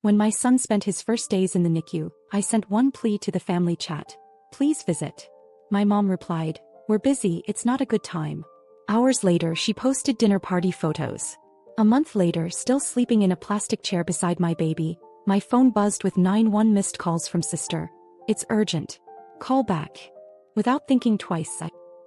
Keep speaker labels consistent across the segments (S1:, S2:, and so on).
S1: When my son spent his first days in the NICU, I sent one plea to the family chat. Please visit. My mom replied, "We're busy, it's not a good time." Hours later, she posted dinner party photos. A month later, still sleeping in a plastic chair beside my baby, my phone buzzed with 911 missed calls from sister. "It's urgent. Call back." Without thinking twice,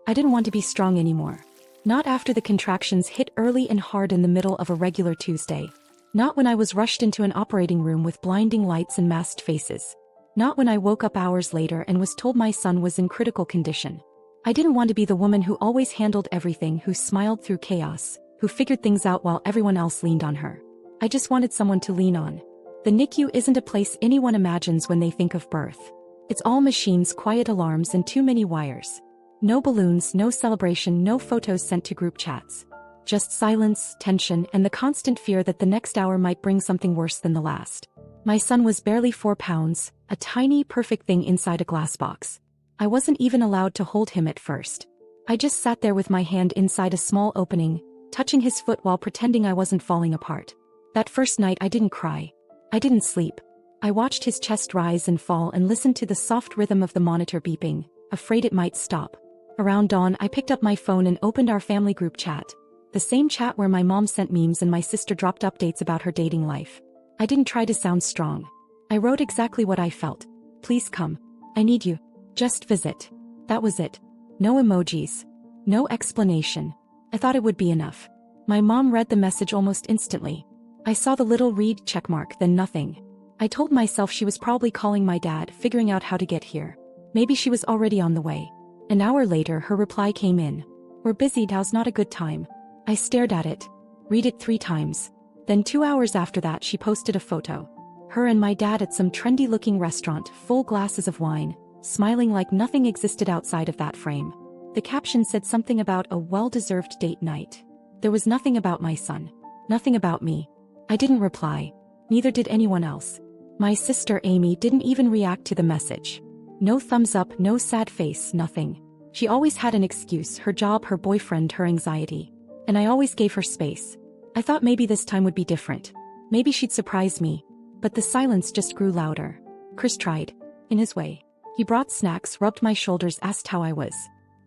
S1: I didn't want to be strong anymore. Not after the contractions hit early and hard in the middle of a regular Tuesday. Not when I was rushed into an operating room with blinding lights and masked faces. Not when I woke up hours later and was told my son was in critical condition. I didn't want to be the woman who always handled everything, who smiled through chaos, who figured things out while everyone else leaned on her. I just wanted someone to lean on. The NICU isn't a place anyone imagines when they think of birth. It's all machines, quiet alarms, and too many wires. No balloons, no celebration, no photos sent to group chats. Just silence, tension, and the constant fear that the next hour might bring something worse than the last. My son was barely 4 pounds, a tiny, perfect thing inside a glass box. I wasn't even allowed to hold him at first. I just sat there with my hand inside a small opening, touching his foot while pretending I wasn't falling apart. That first night I didn't cry. I didn't sleep. I watched his chest rise and fall and listened to the soft rhythm of the monitor beeping, afraid it might stop. Around dawn, I picked up my phone and opened our family group chat. The same chat where my mom sent memes and my sister dropped updates about her dating life. I didn't try to sound strong. I wrote exactly what I felt. "Please come. I need you. Just visit." That was it. No emojis. No explanation. I thought it would be enough. My mom read the message almost instantly. I saw the little read checkmark, then nothing. I told myself she was probably calling my dad, figuring out how to get here. Maybe she was already on the way. An hour later, her reply came in. "We're busy, now's not a good time." I stared at it. Read it 3 times. Then 2 hours after that, she posted a photo. Her and my dad at some trendy-looking restaurant, full glasses of wine, smiling like nothing existed outside of that frame. The caption said something about a well-deserved date night. There was nothing about my son. Nothing about me. I didn't reply. Neither did anyone else. My sister Amy didn't even react to the message. No thumbs up, no sad face, nothing. She always had an excuse: her job, her boyfriend, her anxiety. And I always gave her space. I thought maybe this time would be different. Maybe she'd surprise me. But the silence just grew louder. Chris tried. In his way. He brought snacks, rubbed my shoulders, asked how I was.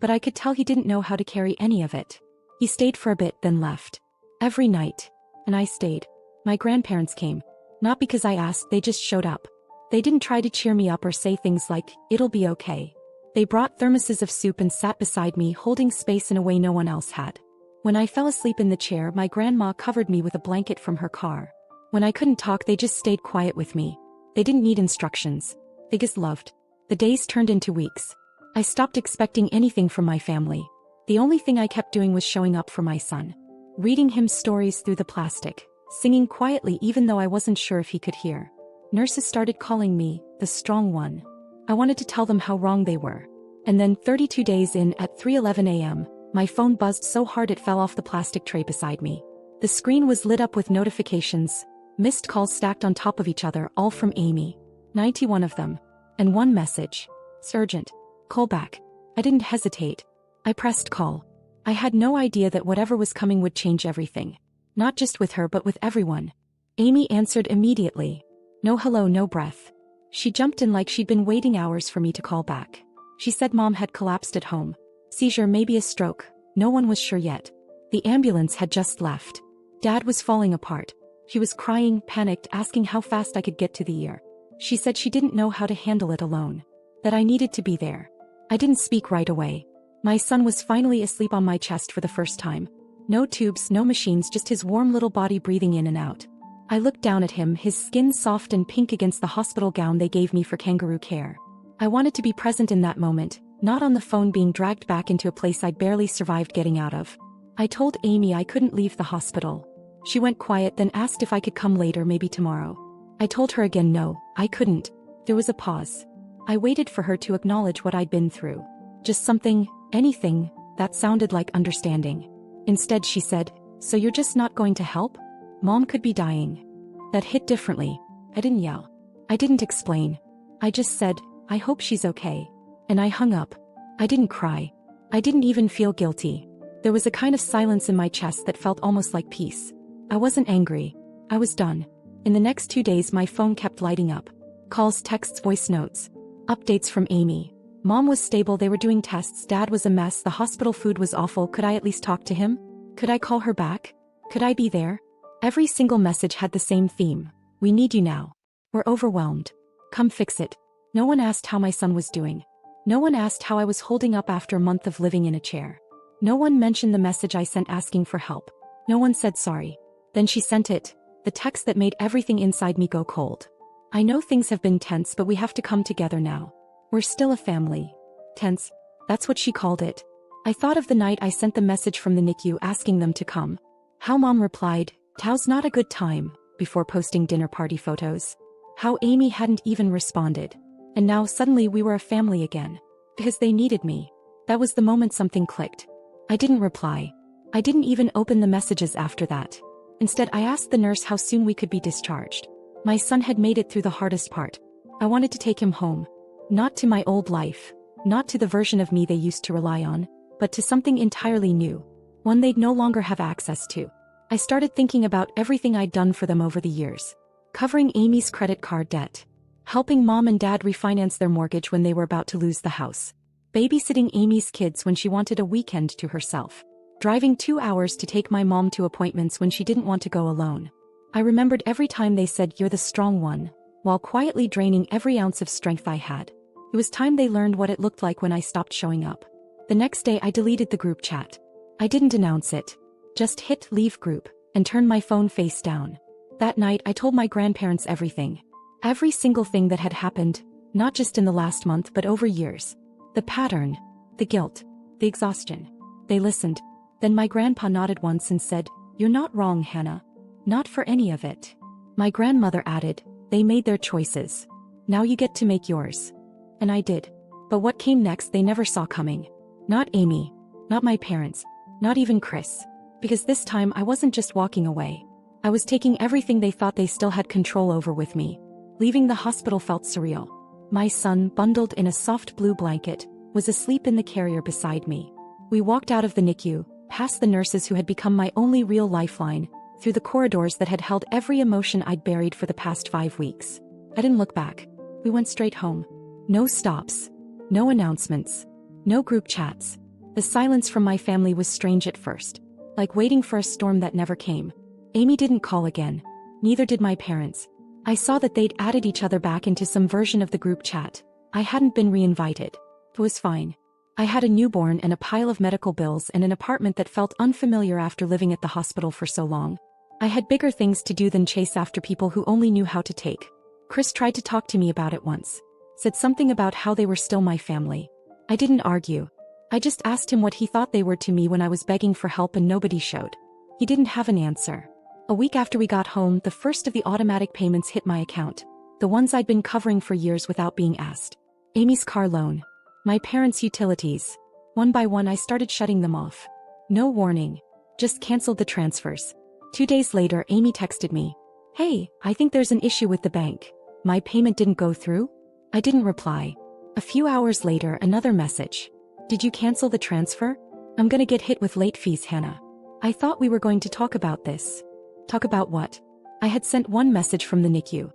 S1: But I could tell he didn't know how to carry any of it. He stayed for a bit, then left. Every night. And I stayed. My grandparents came. Not because I asked, they just showed up. They didn't try to cheer me up or say things like, "It'll be okay." They brought thermoses of soup and sat beside me, holding space in a way no one else had. When I fell asleep in the chair, my grandma covered me with a blanket from her car. When I couldn't talk, they just stayed quiet with me. They didn't need instructions. They just loved. The days turned into weeks. I stopped expecting anything from my family. The only thing I kept doing was showing up for my son. Reading him stories through the plastic. Singing quietly even though I wasn't sure if he could hear. Nurses started calling me the strong one. I wanted to tell them how wrong they were. And then 32 days in, at 3:11 a.m., my phone buzzed so hard it fell off the plastic tray beside me. The screen was lit up with notifications, missed calls stacked on top of each other, all from Amy. 91 of them. And one message. "It's urgent. Call back." I didn't hesitate. I pressed call. I had no idea that whatever was coming would change everything. Not just with her but with everyone. Amy answered immediately. No hello, no breath. She jumped in like she'd been waiting hours for me to call back. She said Mom had collapsed at home. Seizure, maybe a stroke. No one was sure yet. The ambulance had just left. Dad was falling apart. He was crying, panicked, asking how fast I could get to the ER. She said she didn't know how to handle it alone. That I needed to be there. I didn't speak right away. My son was finally asleep on my chest for the first time. No tubes, no machines, just his warm little body breathing in and out. I looked down at him, his skin soft and pink against the hospital gown they gave me for kangaroo care. I wanted to be present in that moment, not on the phone being dragged back into a place I barely survived getting out of. I told Amy I couldn't leave the hospital. She went quiet, then asked if I could come later, maybe tomorrow. I told her again no, I couldn't. There was a pause. I waited for her to acknowledge what I'd been through. Just something, anything, that sounded like understanding. Instead she said, "So you're just not going to help? Mom could be dying." That hit differently. I didn't yell. I didn't explain. I just said, "I hope she's okay." And I hung up. I didn't cry. I didn't even feel guilty. There was a kind of silence in my chest that felt almost like peace. I wasn't angry. I was done. In the next 2 days my phone kept lighting up. Calls, texts, voice notes. Updates from Amy. Mom was stable, they were doing tests, Dad was a mess, the hospital food was awful, could I at least talk to him? Could I call her back? Could I be there? Every single message had the same theme. We need you now. We're overwhelmed. Come fix it. No one asked how my son was doing. No one asked how I was holding up after a month of living in a chair. No one mentioned the message I sent asking for help. No one said sorry. Then she sent it, the text that made everything inside me go cold. I know things have been tense, but we have to come together now. We're still a family. Tense, that's what she called it. I thought of the night I sent the message from the NICU asking them to come. How Mom replied, "Tow's not a good time," before posting dinner party photos. How Amy hadn't even responded. And now suddenly we were a family again. Because they needed me. That was the moment something clicked. I didn't reply. I didn't even open the messages after that. Instead, I asked the nurse how soon we could be discharged. My son had made it through the hardest part. I wanted to take him home. Not to my old life. Not to the version of me they used to rely on, but to something entirely new. One they'd no longer have access to. I started thinking about everything I'd done for them over the years. Covering Amy's credit card debt. Helping Mom and Dad refinance their mortgage when they were about to lose the house. Babysitting Amy's kids when she wanted a weekend to herself. Driving 2 hours to take my mom to appointments when she didn't want to go alone. I remembered every time they said, "You're the strong one," while quietly draining every ounce of strength I had. It was time they learned what it looked like when I stopped showing up. The next day I deleted the group chat. I didn't announce it. Just hit leave group, and turned my phone face down. That night I told my grandparents everything. Every single thing that had happened, not just in the last month but over years. The pattern, the guilt, the exhaustion. They listened. Then my grandpa nodded once and said, "You're not wrong, Hannah. Not for any of it." My grandmother added, "They made their choices. Now you get to make yours." And I did. But what came next they never saw coming. Not Amy. Not my parents. Not even Chris. Because this time I wasn't just walking away. I was taking everything they thought they still had control over with me. Leaving the hospital felt surreal. My son, bundled in a soft blue blanket, was asleep in the carrier beside me. We walked out of the NICU, past the nurses who had become my only real lifeline, through the corridors that had held every emotion I'd buried for the past 5 weeks. I didn't look back. We went straight home. No stops. No announcements. No group chats. The silence from my family was strange at first. Like waiting for a storm that never came. Amy didn't call again. Neither did my parents. I saw that they'd added each other back into some version of the group chat. I hadn't been reinvited. It was fine. I had a newborn and a pile of medical bills and an apartment that felt unfamiliar after living at the hospital for so long. I had bigger things to do than chase after people who only knew how to take. Chris tried to talk to me about it once. Said something about how they were still my family. I didn't argue. I just asked him what he thought they were to me when I was begging for help and nobody showed. He didn't have an answer. A week after we got home, the first of the automatic payments hit my account. The ones I'd been covering for years without being asked. Amy's car loan. My parents' utilities. One by one I started shutting them off. No warning. Just canceled the transfers. 2 days later Amy texted me. "Hey, I think there's an issue with the bank. My payment didn't go through?" I didn't reply. A few hours later another message. "Did you cancel the transfer? I'm gonna get hit with late fees, Hannah." I thought we were going to talk about this. Talk about what? I had sent one message from the NICU.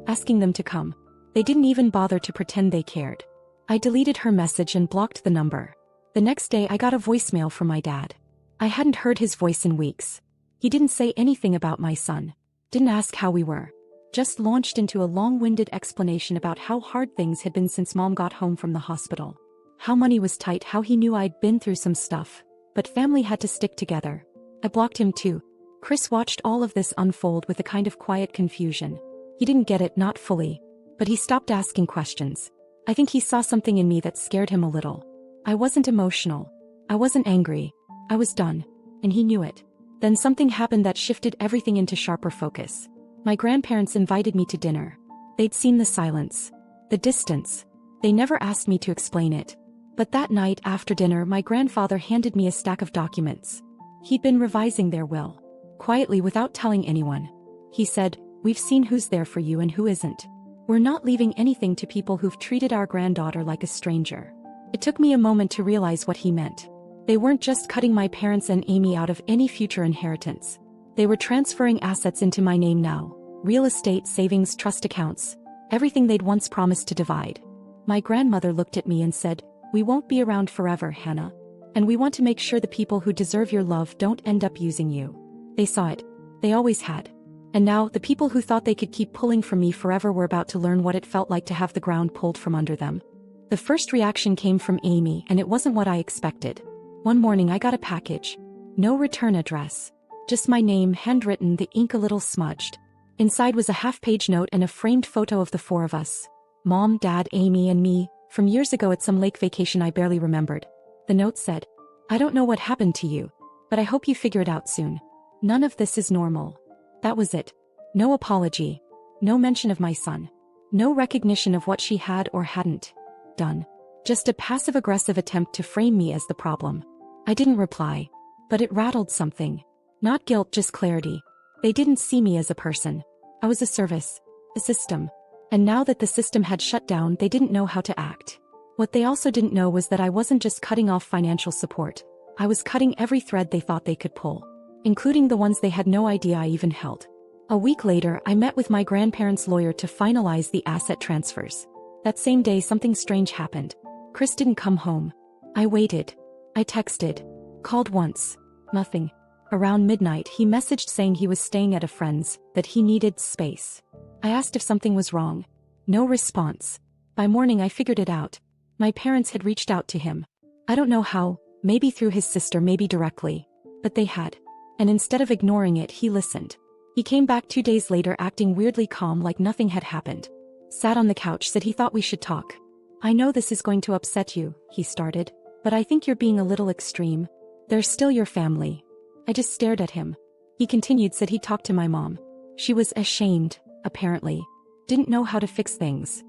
S1: Asking them to come. They didn't even bother to pretend they cared. I deleted her message and blocked the number. The next day I got a voicemail from my dad. I hadn't heard his voice in weeks. He didn't say anything about my son. Didn't ask how we were. Just launched into a long-winded explanation about how hard things had been since Mom got home from the hospital. How money was tight, how he knew I'd been through some stuff. But family had to stick together. I blocked him too. Chris watched all of this unfold with a kind of quiet confusion. He didn't get it, not fully. But he stopped asking questions. I think he saw something in me that scared him a little. I wasn't emotional. I wasn't angry. I was done. And he knew it. Then something happened that shifted everything into sharper focus. My grandparents invited me to dinner. They'd seen the silence. The distance. They never asked me to explain it. But that night after dinner my grandfather handed me a stack of documents. He'd been revising their will. Quietly, without telling anyone. He said, "We've seen who's there for you and who isn't. We're not leaving anything to people who've treated our granddaughter like a stranger." It took me a moment to realize what he meant. They weren't just cutting my parents and Amy out of any future inheritance. They were transferring assets into my name now. real estate, savings, trust accounts, everything they'd once promised to divide. My grandmother looked at me and said, "We won't be around forever, Hannah. And we want to make sure the people who deserve your love don't end up using you." They saw it. They always had. And now, the people who thought they could keep pulling from me forever were about to learn what it felt like to have the ground pulled from under them. The first reaction came from Amy, and it wasn't what I expected. One morning I got a package. No return address. Just my name, handwritten, the ink a little smudged. Inside was a half-page note and a framed photo of the four of us. Mom, Dad, Amy, and me, from years ago at some lake vacation I barely remembered. The note said, "I don't know what happened to you, but I hope you figure it out soon. None of this is normal." That was it. No apology. No mention of my son. No recognition of what she had or hadn't done. Just a passive-aggressive attempt to frame me as the problem. I didn't reply. But it rattled something. Not guilt, just clarity. They didn't see me as a person. I was a service. A system. And now that the system had shut down, they didn't know how to act. What they also didn't know was that I wasn't just cutting off financial support. I was cutting every thread they thought they could pull, including the ones they had no idea I even held. A week later, I met with my grandparents' lawyer to finalize the asset transfers. That same day, something strange happened. Chris didn't come home. I waited. I texted. Called once. Nothing. Around midnight, he messaged saying he was staying at a friend's, that he needed space. I asked if something was wrong. No response. By morning, I figured it out. My parents had reached out to him. I don't know how, maybe through his sister, maybe directly. But they had. And instead of ignoring it, he listened. He came back 2 days later acting weirdly calm, like nothing had happened. Sat on the couch, said he thought we should talk. "I know this is going to upset you," he started, "but I think you're being a little extreme. They're still your family." I just stared at him. He continued, said he talked to my mom. She was ashamed, apparently. Didn't know how to fix things.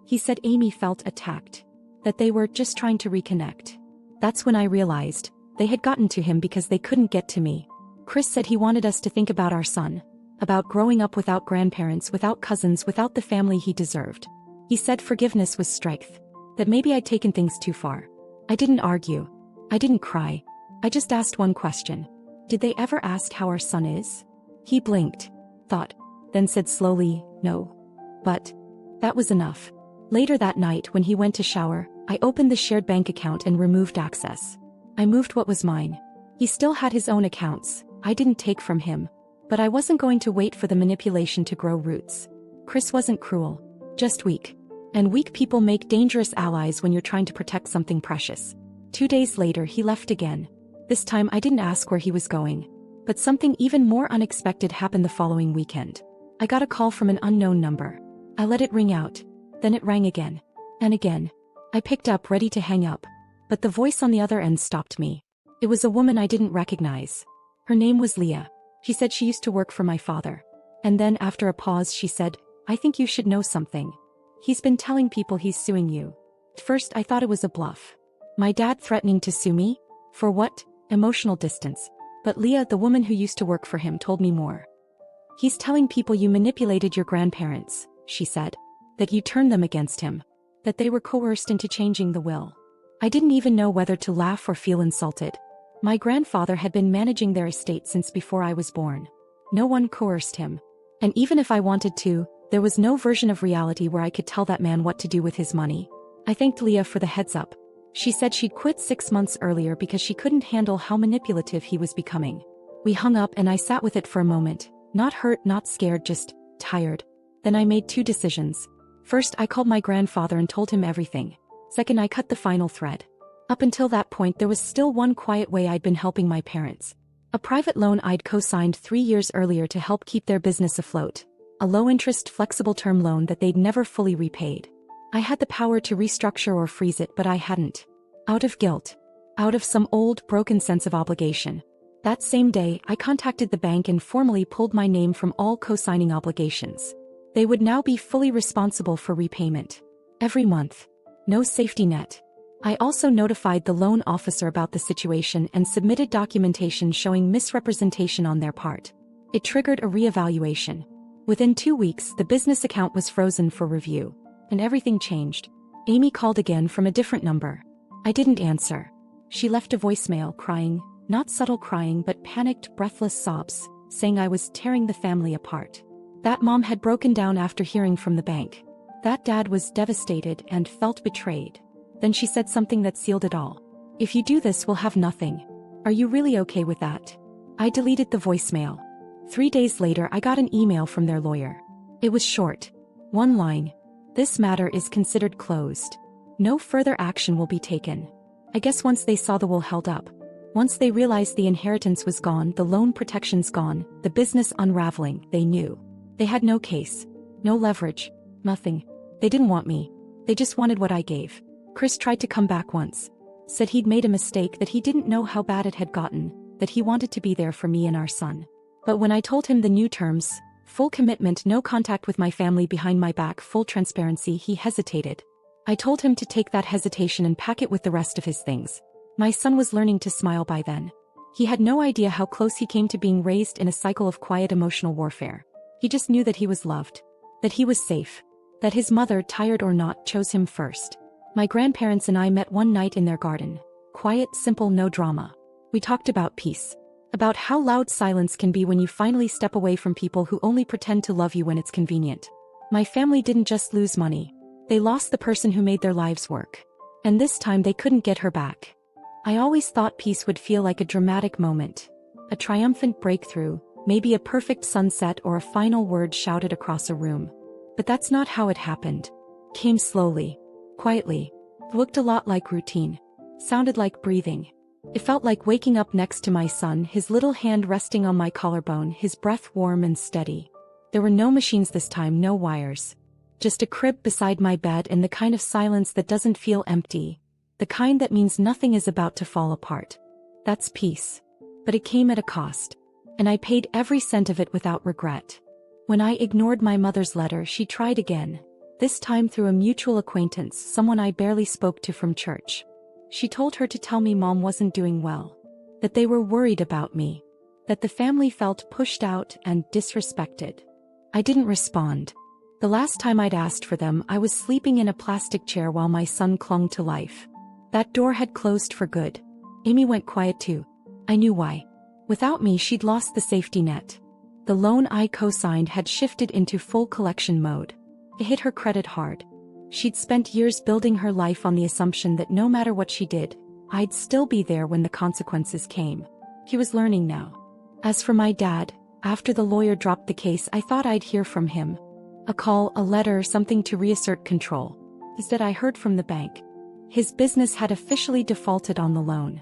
S1: He said Amy felt attacked. That they were just trying to reconnect. That's when I realized they had gotten to him because they couldn't get to me. Chris said he wanted us to think about our son. About growing up without grandparents, without cousins, without the family he deserved. He said forgiveness was strength. That maybe I'd taken things too far. I didn't argue. I didn't cry. I just asked one question. Did they ever ask how our son is? He blinked. Thought. Then said slowly, "No." But that was enough. Later that night, when he went to shower, I opened the shared bank account and removed access. I moved what was mine. He still had his own accounts. I didn't take from him. But I wasn't going to wait for the manipulation to grow roots. Chris wasn't cruel. Just weak. And weak people make dangerous allies when you're trying to protect something precious. 2 days later, he left again. This time I didn't ask where he was going. But something even more unexpected happened the following weekend. I got a call from an unknown number. I let it ring out. Then it rang again. And again. I picked up, ready to hang up. But the voice on the other end stopped me. It was a woman I didn't recognize. Her name was Leah. She said she used to work for my father. And then, after a pause, she said, "I think you should know something. He's been telling people he's suing you." At first I thought it was a bluff. My dad threatening to sue me? For what? Emotional distance. But Leah, the woman who used to work for him, told me more. "He's telling people you manipulated your grandparents," she said. "That you turned them against him. That they were coerced into changing the will." I didn't even know whether to laugh or feel insulted. My grandfather had been managing their estate since before I was born. No one coerced him. And even if I wanted to, there was no version of reality where I could tell that man what to do with his money. I thanked Leah for the heads up. She said she'd quit 6 months earlier because she couldn't handle how manipulative he was becoming. We hung up and I sat with it for a moment. Not hurt, not scared, just tired. Then I made 2 decisions. First, I called my grandfather and told him everything. Second, I cut the final thread. Up until that point, there was still one quiet way I'd been helping my parents. A private loan I'd co-signed 3 years earlier to help keep their business afloat. A low-interest, flexible term loan that they'd never fully repaid. I had the power to restructure or freeze it, but I hadn't. Out of guilt. Out of some old, broken sense of obligation. That same day, I contacted the bank and formally pulled my name from all co-signing obligations. They would now be fully responsible for repayment. Every month. No safety net. I also notified the loan officer about the situation and submitted documentation showing misrepresentation on their part. It triggered a reevaluation. Within 2 weeks, the business account was frozen for review. And everything changed. Amy called again from a different number. I didn't answer. She left a voicemail crying, not subtle crying but panicked, breathless sobs, saying I was tearing the family apart. That mom had broken down after hearing from the bank. That dad was devastated and felt betrayed. Then she said something that sealed it all. If you do this, we'll have nothing. Are you really okay with that? I deleted the voicemail. 3 days later, I got an email from their lawyer. It was short. One line. This matter is considered closed. No further action will be taken. I guess once they saw the will held up. Once they realized the inheritance was gone, the loan protection's gone, the business unraveling, they knew. They had no case. No leverage. Nothing. They didn't want me. They just wanted what I gave. Chris tried to come back once. Said he'd made a mistake, that he didn't know how bad it had gotten, that he wanted to be there for me and our son. But when I told him the new terms, full commitment, no contact with my family behind my back, full transparency, he hesitated. I told him to take that hesitation and pack it with the rest of his things. My son was learning to smile by then. He had no idea how close he came to being raised in a cycle of quiet emotional warfare. He just knew that he was loved. That he was safe. That his mother, tired or not, chose him first. My grandparents and I met one night in their garden. Quiet, simple, no drama. We talked about peace. About how loud silence can be when you finally step away from people who only pretend to love you when it's convenient. My family didn't just lose money. They lost the person who made their lives work. And this time they couldn't get her back. I always thought peace would feel like a dramatic moment. A triumphant breakthrough, maybe a perfect sunset or a final word shouted across a room. But that's not how it happened. Came slowly. Quietly. Looked a lot like routine. Sounded like breathing. It felt like waking up next to my son, his little hand resting on my collarbone, his breath warm and steady. There were no machines this time, no wires. Just a crib beside my bed and the kind of silence that doesn't feel empty. The kind that means nothing is about to fall apart. That's peace. But it came at a cost. And I paid every cent of it without regret. When I ignored my mother's letter, she tried again. This time through a mutual acquaintance, someone I barely spoke to from church. She told her to tell me Mom wasn't doing well. That they were worried about me. That the family felt pushed out and disrespected. I didn't respond. The last time I'd asked for them, I was sleeping in a plastic chair while my son clung to life. That door had closed for good. Amy went quiet too. I knew why. Without me, she'd lost the safety net. The loan I co-signed had shifted into full collection mode. It hit her credit hard. She'd spent years building her life on the assumption that no matter what she did, I'd still be there when the consequences came. He was learning now. As for my dad, after the lawyer dropped the case, I thought I'd hear from him. A call, a letter, something to reassert control. Instead, I heard from the bank. His business had officially defaulted on the loan.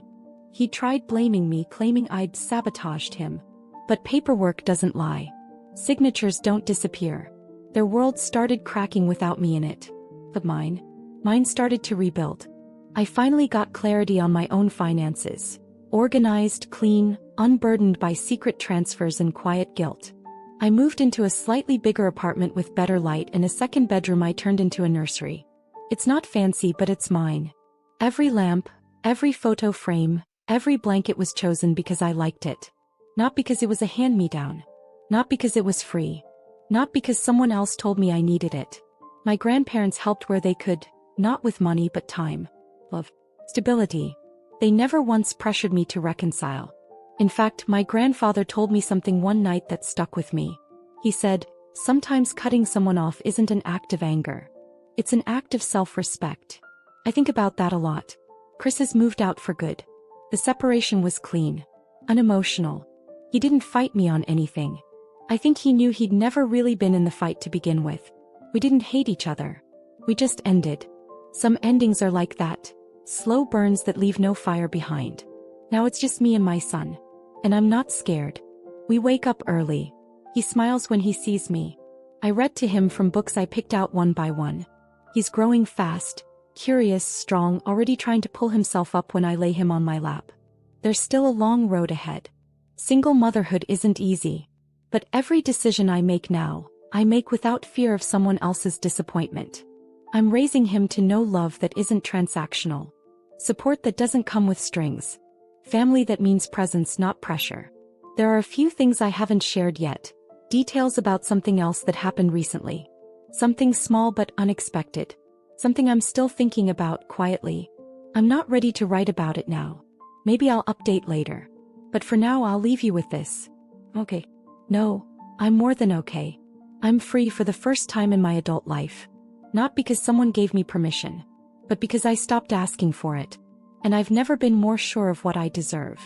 S1: He tried blaming me, claiming I'd sabotaged him. But paperwork doesn't lie. Signatures don't disappear. Their world started cracking without me in it. But mine started to rebuild. I finally got clarity on my own finances. Organized, clean, unburdened by secret transfers and quiet guilt. I moved into a slightly bigger apartment with better light and a second bedroom I turned into a nursery. It's not fancy, but it's mine. Every lamp, every photo frame, every blanket was chosen because I liked it. Not because it was a hand-me-down. Not because it was free. Not because someone else told me I needed it. My grandparents helped where they could, not with money but time, love, stability. They never once pressured me to reconcile. In fact, my grandfather told me something one night that stuck with me. He said, sometimes cutting someone off isn't an act of anger. It's an act of self-respect. I think about that a lot. Chris has moved out for good. The separation was clean. Unemotional. He didn't fight me on anything. I think he knew he'd never really been in the fight to begin with. We didn't hate each other. We just ended. Some endings are like that. Slow burns that leave no fire behind. Now it's just me and my son. And I'm not scared. We wake up early. He smiles when he sees me. I read to him from books I picked out one by one. He's growing fast, curious, strong, already trying to pull himself up when I lay him on my lap. There's still a long road ahead. Single motherhood isn't easy. But every decision I make now, I make without fear of someone else's disappointment. I'm raising him to know love that isn't transactional. Support that doesn't come with strings. Family that means presence, not pressure. There are a few things I haven't shared yet. Details about something else that happened recently. Something small but unexpected. Something I'm still thinking about quietly. I'm not ready to write about it now. Maybe I'll update later. But for now, I'll leave you with this. Okay. No, I'm more than okay. I'm free for the first time in my adult life. Not because someone gave me permission, but because I stopped asking for it. And I've never been more sure of what I deserve.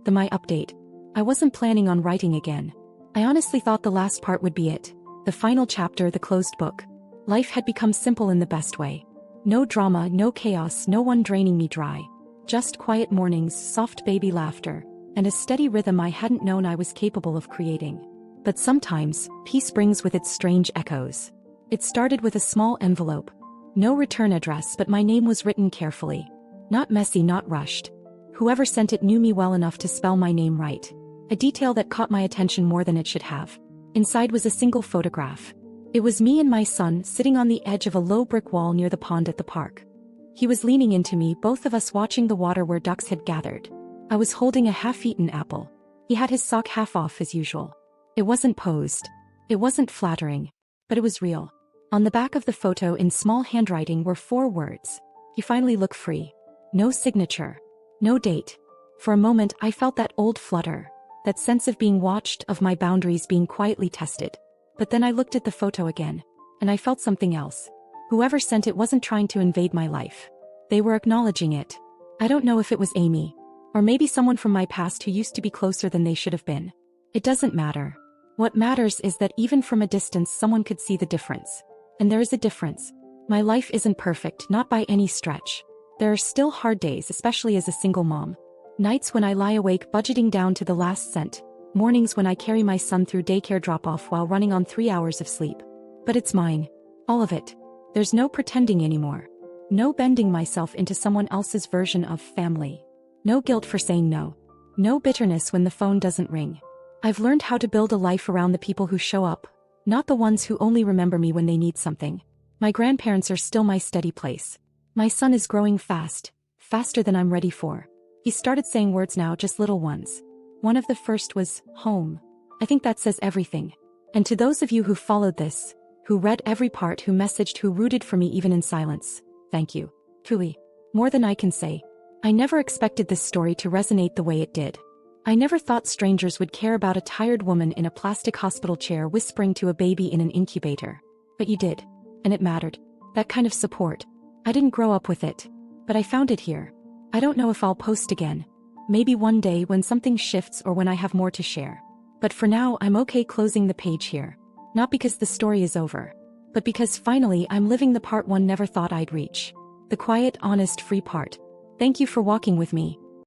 S1: My update. I wasn't planning on writing again. I honestly thought the last part would be it. The final chapter, the closed book. Life had become simple in the best way. No drama, no chaos, no one draining me dry. Just quiet mornings, soft baby laughter, and a steady rhythm I hadn't known I was capable of creating. But sometimes, peace brings with it strange echoes. It started with a small envelope. No return address, but my name was written carefully. Not messy, not rushed. Whoever sent it knew me well enough to spell my name right. A detail that caught my attention more than it should have. Inside was a single photograph. It was me and my son sitting on the edge of a low brick wall near the pond at the park. He was leaning into me, both of us watching the water where ducks had gathered. I was holding a half-eaten apple. He had his sock half off as usual. It wasn't posed. It wasn't flattering. But it was real. On the back of the photo in small handwriting were 4 words. "You finally look free." No signature. No date. For a moment I felt that old flutter. That sense of being watched, of my boundaries being quietly tested. But then I looked at the photo again. And I felt something else. Whoever sent it wasn't trying to invade my life. They were acknowledging it. I don't know if it was Amy. Or maybe someone from my past who used to be closer than they should have been. It doesn't matter. What matters is that even from a distance someone could see the difference. And there is a difference. My life isn't perfect, not by any stretch. There are still hard days, especially as a single mom. Nights when I lie awake budgeting down to the last cent. Mornings when I carry my son through daycare drop-off while running on 3 hours of sleep. But it's mine. All of it. There's no pretending anymore. No bending myself into someone else's version of family. No guilt for saying no. No bitterness when the phone doesn't ring. I've learned how to build a life around the people who show up, not the ones who only remember me when they need something. My grandparents are still my steady place. My son is growing fast, faster than I'm ready for. He started saying words now, just little ones. One of the first was, home. I think that says everything. And to those of you who followed this, who read every part, who messaged, who rooted for me even in silence, thank you. Truly. More than I can say. I never expected this story to resonate the way it did. I never thought strangers would care about a tired woman in a plastic hospital chair whispering to a baby in an incubator. But you did. And it mattered. That kind of support. I didn't grow up with it. But I found it here. I don't know if I'll post again. Maybe one day when something shifts or when I have more to share. But for now I'm okay closing the page here. Not because the story is over. But because finally I'm living the part one never thought I'd reach. The quiet, honest, free part. Thank you for walking with me.